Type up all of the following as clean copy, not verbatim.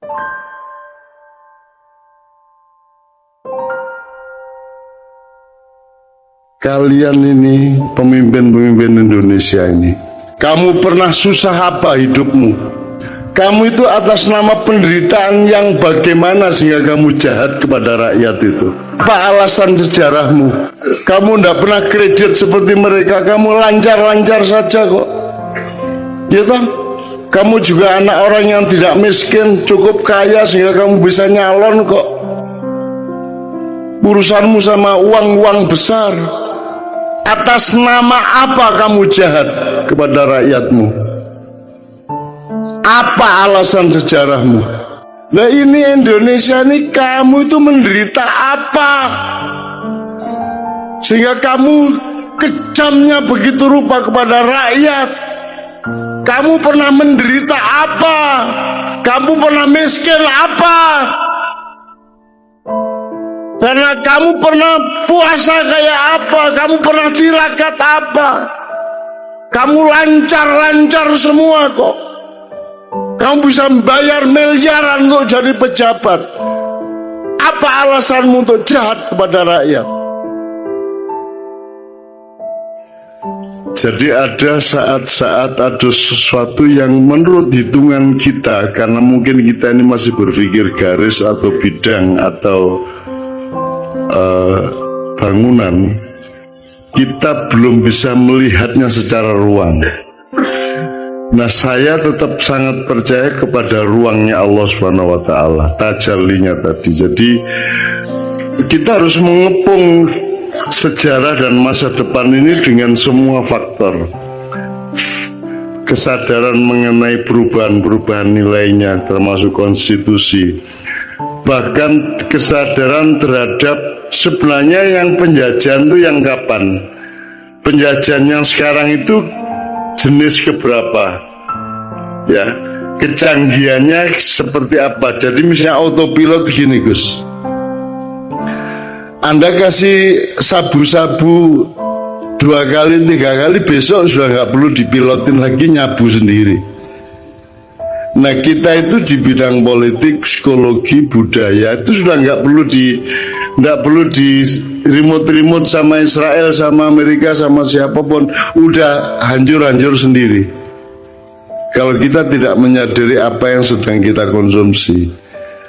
Kalian ini pemimpin-pemimpin Indonesia ini, kamu pernah susah apa hidupmu? Kamu itu atas nama penderitaan yang bagaimana sehingga kamu jahat kepada rakyat itu? Apa alasan sejarahmu? Kamu tidak pernah kredit seperti mereka, kamu lancar-lancar saja kok. Ya toh? Kamu juga anak orang yang tidak miskin, cukup kaya sehingga kamu bisa nyalon kok. Urusanmu sama uang-uang besar. Atas nama apa kamu jahat kepada rakyatmu? Apa alasan sejarahmu? Nah ini Indonesia ini, kamu itu menderita apa? Sehingga kamu kejamnya begitu rupa kepada rakyat. Kamu pernah menderita apa? Kamu pernah miskin apa? Karena kamu pernah puasa kayak apa? Kamu pernah tirakat apa? Kamu lancar-lancar semua kok. Kamu bisa membayar miliaran kok jadi pejabat. Apa alasanmu untuk jahat kepada rakyat? Jadi ada saat-saat ada sesuatu yang menurut hitungan kita, karena mungkin kita ini masih berpikir garis atau bidang atau bangunan, kita belum bisa melihatnya secara ruang. Nah saya tetap sangat percaya kepada ruangnya Allah Subhanahu wa Ta'ala, tajallinya tadi. Jadi kita harus mengepung sejarah dan masa depan ini dengan semua faktor. Kesadaran mengenai perubahan-perubahan nilainya, termasuk konstitusi. Bahkan kesadaran terhadap sebenarnya yang penjajahan itu yang kapan? Penjajahan yang sekarang itu jenis keberapa? Ya, kecanggihannya seperti apa? Jadi misalnya autopilot gini Gus, Anda kasih sabu-sabu 2 kali 3 kali, besok sudah nggak perlu dipilotin lagi, nyabu sendiri. Nah kita itu di bidang politik, psikologi, budaya itu sudah nggak perlu di remote sama Israel, sama Amerika, sama siapapun, udah hancur sendiri. Kalau kita tidak menyadari apa yang sedang kita konsumsi.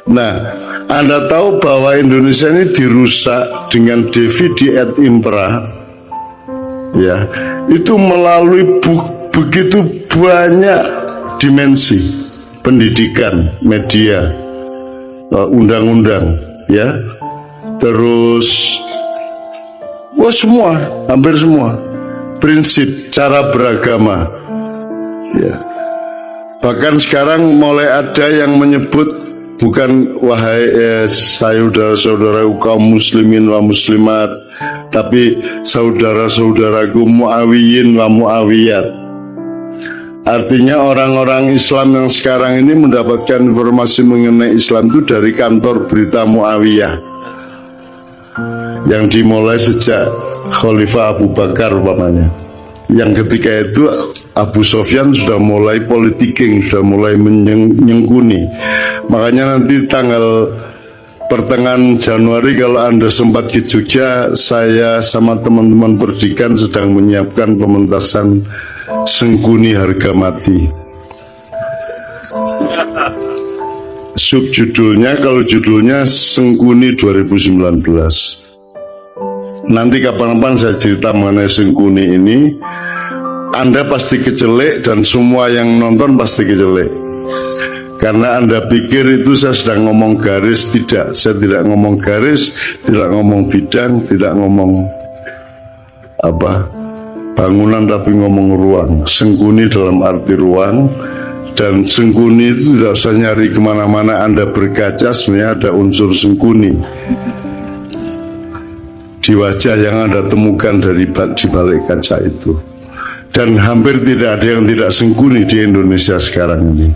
Nah, Anda tahu bahwa Indonesia ini dirusak dengan dividi et impera, ya, itu melalui begitu banyak dimensi. Pendidikan, media, undang-undang, ya, terus, semua, hampir semua, prinsip, cara beragama, ya. Bahkan sekarang mulai ada yang menyebut bukan wahai saudara-saudara kaum muslimin wa muslimat, tapi saudara-saudaraku muawiyin wa muawiyat. Artinya orang-orang Islam yang sekarang ini mendapatkan informasi mengenai Islam itu dari kantor berita Muawiyah yang dimulai sejak Khalifah Abu Bakar umpamanya. Yang ketika itu Abu Sofyan sudah mulai politiking, sudah mulai menyengkuni. Makanya nanti tanggal pertengahan Januari kalau Anda sempat ke Jogja, saya sama teman-teman pendidikan sedang menyiapkan pementasan Sengkuni Harga Mati. Subjudulnya, kalau judulnya Sengkuni 2019. Nanti kapan-kapan saya cerita mengenai Sengkuni ini. Anda pasti kecelek dan semua yang nonton pasti kecelek. Karena Anda pikir itu saya sedang ngomong garis. Tidak, saya tidak ngomong garis, tidak ngomong bidang, tidak ngomong bangunan, tapi ngomong ruang. Sengkuni dalam arti ruang. Dan sengkuni itu tidak usah nyari kemana-mana. Anda berkaca sebenarnya ada unsur sengkuni di wajah yang Anda temukan di balik kaca itu. Dan hampir tidak ada yang tidak sengkuni di Indonesia sekarang ini.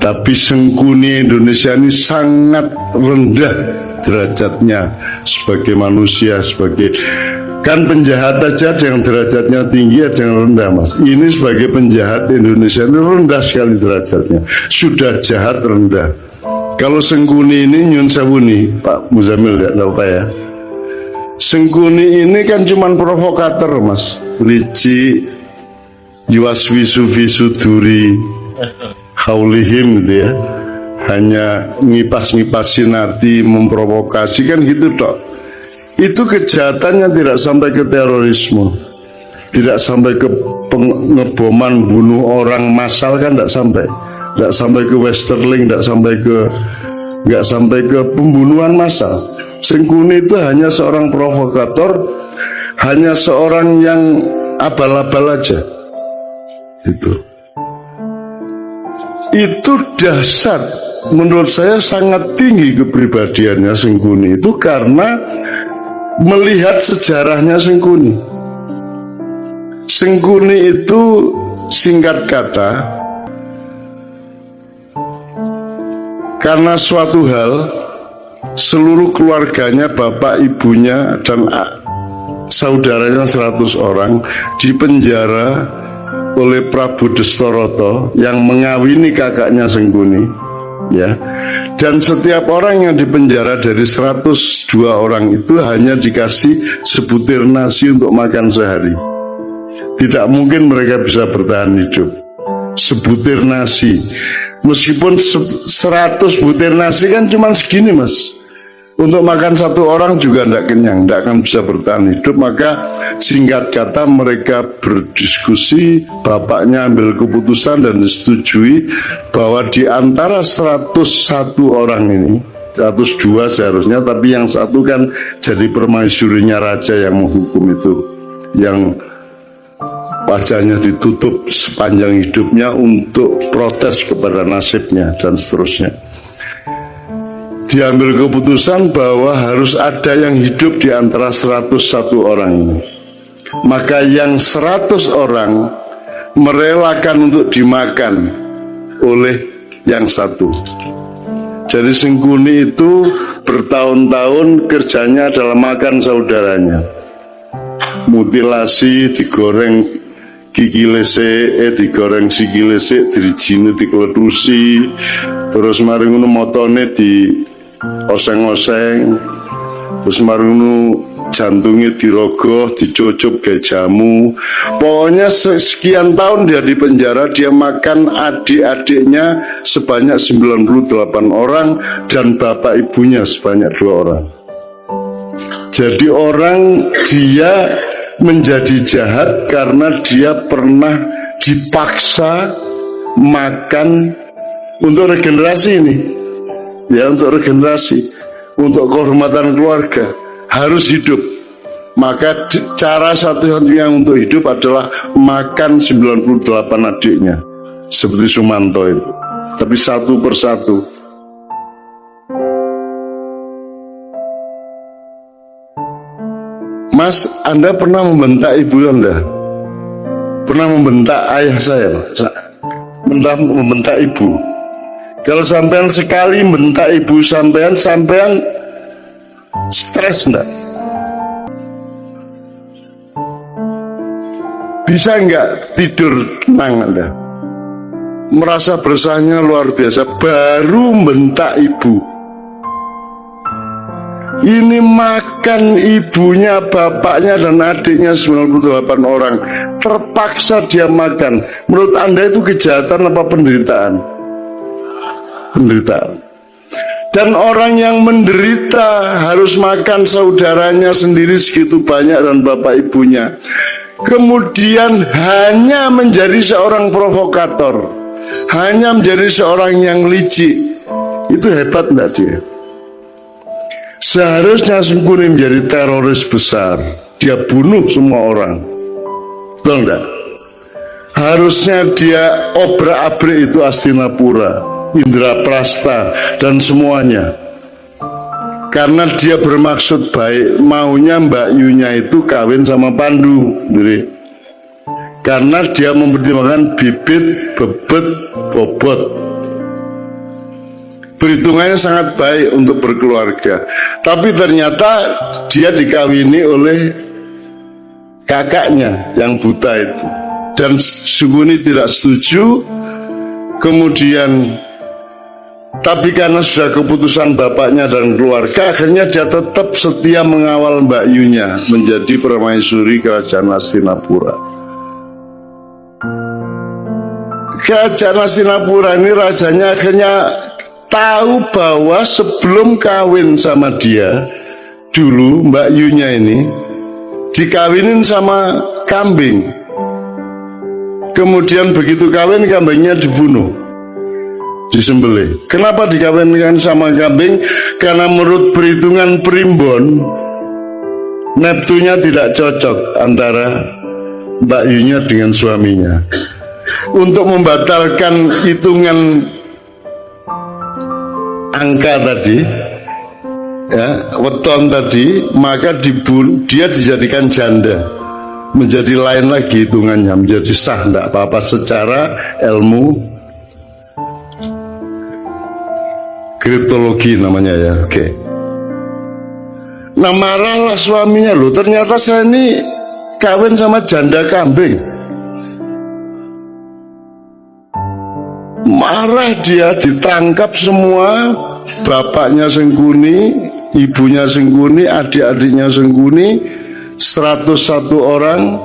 Tapi sengkuni Indonesia ini sangat rendah derajatnya sebagai manusia, sebagai, kan penjahat aja ada yang derajatnya tinggi, ada yang rendah mas. Ini sebagai penjahat Indonesia ini rendah sekali derajatnya. Sudah jahat rendah. Kalau Sengkuni ini nyun sewu nih Pak Muzamil, gak tahu Pak ya. Sengkuni ini kan cuman provokator mas, lici, yuaswisu visuduri, haulihim gitu ya. Hanya ngipas-ngipasin arti, memprovokasi kan gitu dok. Itu kejahatannya tidak sampai ke terorisme, tidak sampai ke pengeboman, bunuh orang massal kan tidak sampai ke Westerling, tidak sampai ke pembunuhan massal. Sengkuni itu hanya seorang provokator, hanya seorang yang abal-abal aja. Itu dahsyat, menurut saya sangat tinggi kepribadiannya Sengkuni itu karena melihat sejarahnya Sengkuni. Sengkuni itu singkat kata, karena suatu hal seluruh keluarganya, bapak, ibunya, dan saudaranya 100 orang dipenjara oleh Prabu Destoroto yang mengawini kakaknya Sengkuni, ya. Dan setiap orang yang dipenjara dari 102 orang itu hanya dikasih sebutir nasi untuk makan sehari. Tidak mungkin mereka bisa bertahan hidup. Sebutir nasi, meskipun 100 butir nasi kan cuma segini mas. Untuk makan satu orang juga tidak kenyang, tidak akan bisa bertahan hidup. Maka singkat kata mereka berdiskusi, bapaknya ambil keputusan dan disetujui bahwa di antara 101 orang ini, 102 seharusnya, tapi yang satu kan jadi permaisurinya raja yang menghukum itu, yang wajahnya ditutup sepanjang hidupnya untuk protes kepada nasibnya dan seterusnya. Diambil keputusan bahwa harus ada yang hidup di antara 101 orang ini. Maka yang 100 orang merelakan untuk dimakan oleh yang satu. Jadi Sengkuni itu bertahun-tahun kerjanya adalah makan saudaranya. Mutilasi, digoreng gigi lesik, digoreng sikile lesik, dirijine dikledusi, terus mari ngono motone di oseng-oseng, terus mari ngono jantungnya dirogoh, dicucup kayak jamu. Pokoknya sekian tahun dia di penjara, dia makan adik-adiknya sebanyak 98 orang dan bapak ibunya sebanyak 2 orang. Jadi orang dia menjadi jahat karena dia pernah dipaksa makan untuk regenerasi ini. Ya, untuk regenerasi, untuk kehormatan keluarga, harus hidup. Maka cara satu-satunya untuk hidup adalah makan 98 adiknya, seperti Sumanto itu, tapi satu persatu. Mas, Anda pernah membentak ibu Anda? Pernah membentak ayah saya? Pernah membentak ibu? Kalau sampean sekali membentak ibu sampean stres enggak? Bisa enggak tidur tenang Anda? Merasa bersahnya luar biasa, baru membentak ibu. Ini makan ibunya, bapaknya dan adiknya 98 orang. Terpaksa dia makan. Menurut Anda itu kejahatan apa penderitaan? Penderitaan. Dan orang yang menderita harus makan saudaranya sendiri segitu banyak dan bapak ibunya, kemudian hanya menjadi seorang provokator, hanya menjadi seorang yang licik. Itu hebat enggak dia? Seharusnya Sengkuni menjadi teroris besar, dia bunuh semua orang, betul enggak? Harusnya dia obrak-abrik itu Hastinapura, Indraprasta dan semuanya, karena dia bermaksud baik, maunya Mbak Yunya itu kawin sama Pandu, jadi karena dia mempertimbangkan bibit, bebet, bobot. Perhitungannya sangat baik untuk berkeluarga. Tapi ternyata dia dikawini oleh kakaknya yang buta itu, dan Sengkuni tidak setuju. Kemudian Tapi karena sudah keputusan bapaknya dan keluarga, akhirnya dia tetap setia mengawal Mbak Yunya menjadi permaisuri kerajaan Hastinapura. Kerajaan Hastinapura ini rajanya akhirnya tahu bahwa sebelum kawin sama dia, dulu Mbak Yunya ini dikawinin sama kambing. Kemudian begitu kawin, kambingnya dibunuh, disembelih. Kenapa dikawinkan sama kambing? Karena menurut perhitungan primbon, neptunya tidak cocok antara Mbak Yunya dengan suaminya. Untuk membatalkan hitungan angka tadi, ya, weton tadi, maka dia dijadikan janda, menjadi lain lagi hitungannya, menjadi sah, tidak apa-apa secara ilmu kriptologi namanya ya. Oke. Nah, marahlah suaminya, loh ternyata saya ini kawin sama janda kambing. Marah dia, ditangkap semua, bapaknya Sengkuni, ibunya Sengkuni, adik-adiknya Sengkuni, 101 orang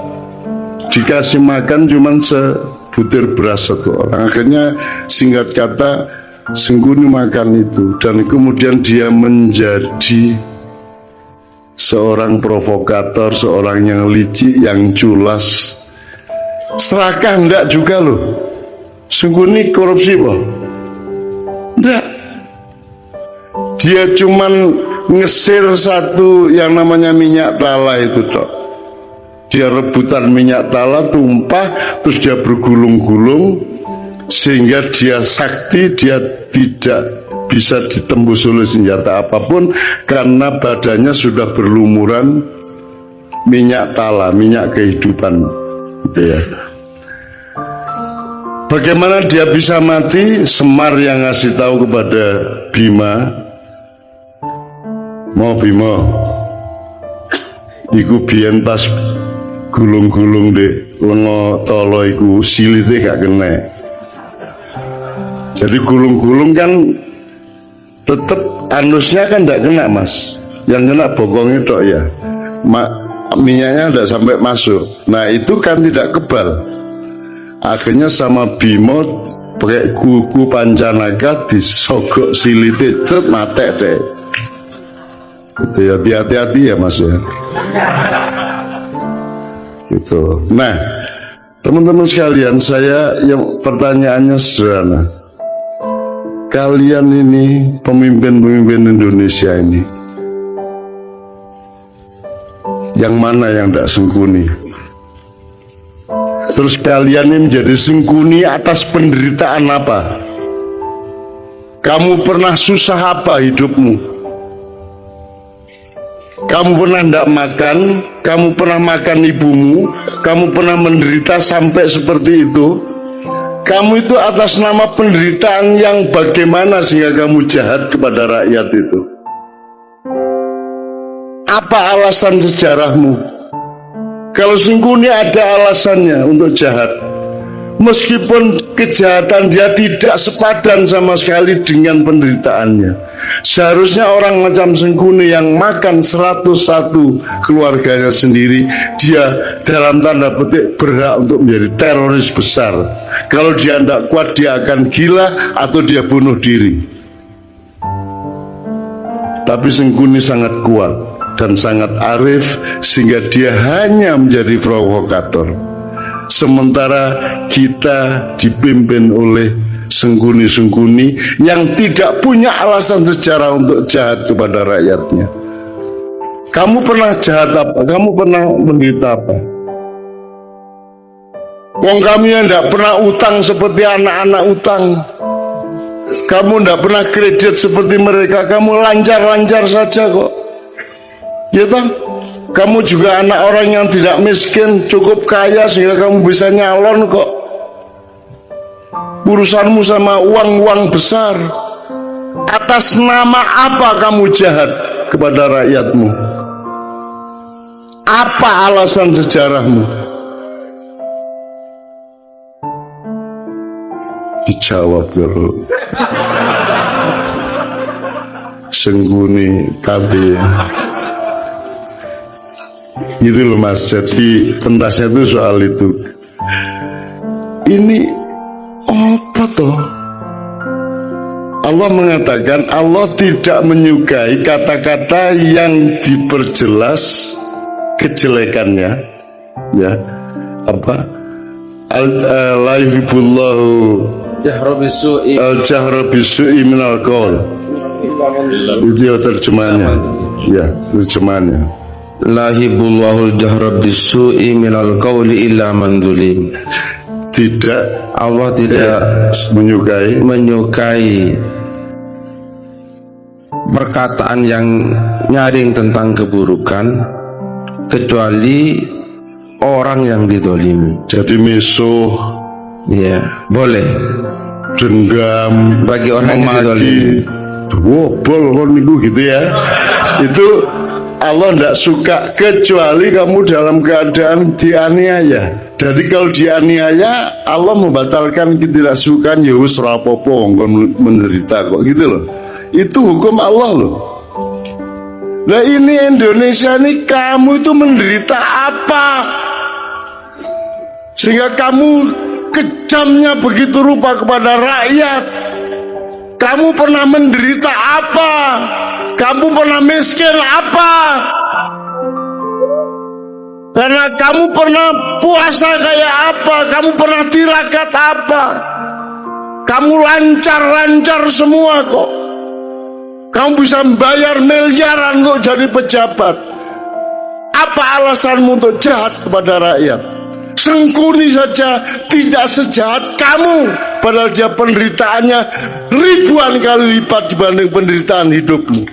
dikasih makan cuman sebutir beras satu orang. Akhirnya singkat kata Sengkuni makan itu, dan kemudian dia menjadi seorang provokator, seorang yang licik, yang culas. Serakah enggak juga loh. Sengkuni korupsi boh? Enggak. Dia cuman ngesir satu yang namanya minyak tala itu toh. Dia rebutan minyak tala, tumpah, terus dia bergulung-gulung sehingga dia sakti, dia tidak bisa ditembus oleh senjata apapun karena badannya sudah berlumuran minyak tala, minyak kehidupan, gitu ya. Bagaimana dia bisa mati? Semar yang ngasih tahu kepada Bima, mau Bima, iku biyen pas gulung-gulung deh lengo tolo iku silite gak kena. Jadi gulung-gulung kan tetep anusnya kan gak kena mas, yang kena bokongnya tok ya, minyaknya gak sampai masuk. Nah itu kan tidak kebal. Akhirnya sama Bimo pakai kuku pancanaga disogok silite, cet mate deh. Itu ya, hati-hati ya mas ya. Gitu. Nah, teman-teman sekalian, saya yang pertanyaannya sederhana. Kalian ini pemimpin-pemimpin Indonesia ini, yang mana yang tidak Sengkuni? Terus kalian ini menjadi Sengkuni atas penderitaan apa? Kamu pernah susah apa hidupmu? Kamu pernah tidak makan? Kamu pernah makan ibumu? Kamu pernah menderita sampai seperti itu? Kamu itu atas nama penderitaan yang bagaimana sehingga kamu jahat kepada rakyat itu? Apa alasan sejarahmu? Kalau Sengkuni ada alasannya untuk jahat, meskipun kejahatan dia tidak sepadan sama sekali dengan penderitaannya. Seharusnya orang macam Sengkuni yang makan 101 keluarganya sendiri, dia dalam tanda petik berhak untuk menjadi teroris besar. Kalau dia tidak kuat, dia akan gila atau dia bunuh diri. Tapi Sengkuni sangat kuat dan sangat arif sehingga dia hanya menjadi provokator. Sementara kita dipimpin oleh Sengkuni-Sengkuni yang tidak punya alasan sejarah untuk jahat kepada rakyatnya. Kamu pernah jahat apa? Kamu pernah menderita apa? Wong kami yang tidak pernah utang seperti anak-anak utang. Kamu tidak pernah kredit seperti mereka. Kamu lancar-lancar saja kok. Ya toh, kamu juga anak orang yang tidak miskin, cukup kaya sehingga kamu bisa nyalon kok. Urusanmu sama uang-uang besar. Atas nama apa kamu jahat kepada rakyatmu? Apa alasan sejarahmu? Dijawab dulu. sengguni kabeh. Gitu loh Mas. Jadi pentasnya itu soal itu. Ini apa toh? Allah mengatakan Allah tidak menyukai kata-kata yang diperjelas kejelekannya, ya. Apa? La yuhibbullahu al-jahra bisu'i minal qaul. Itu ya terjemahannya. Ya, terjemahannya. La yuhibbullahu al-jahra bisu'i minal qauli illa man zulim. Tidak, Allah tidak menyukai perkataan yang nyaring tentang keburukan kecuali orang yang dizalimi. Jadi musuh, ya boleh dendam bagi orang yang memaki, wobol kon niku gitu ya. Itu Allah tidak suka kecuali kamu dalam keadaan dianiaya. Jadi kalau dianiaya Allah membatalkan ketidaksukaan, ya wis ora apa-apa wong kon menderita kok gitu loh. Itu hukum Allah loh. Nah ini Indonesia ini, kamu itu menderita apa sehingga kamu kejamnya begitu rupa kepada rakyat? Kamu pernah menderita apa? Kamu pernah miskin apa? Karena kamu pernah puasa kayak apa? Kamu pernah tirakat apa? Kamu lancar-lancar semua kok. Kamu bisa membayar miliaran kok jadi pejabat. Apa alasanmu untuk jahat kepada rakyat? Sengkuni saja tidak sejahat kamu, padahal dia penderitaannya ribuan kali lipat dibanding penderitaan hidupmu.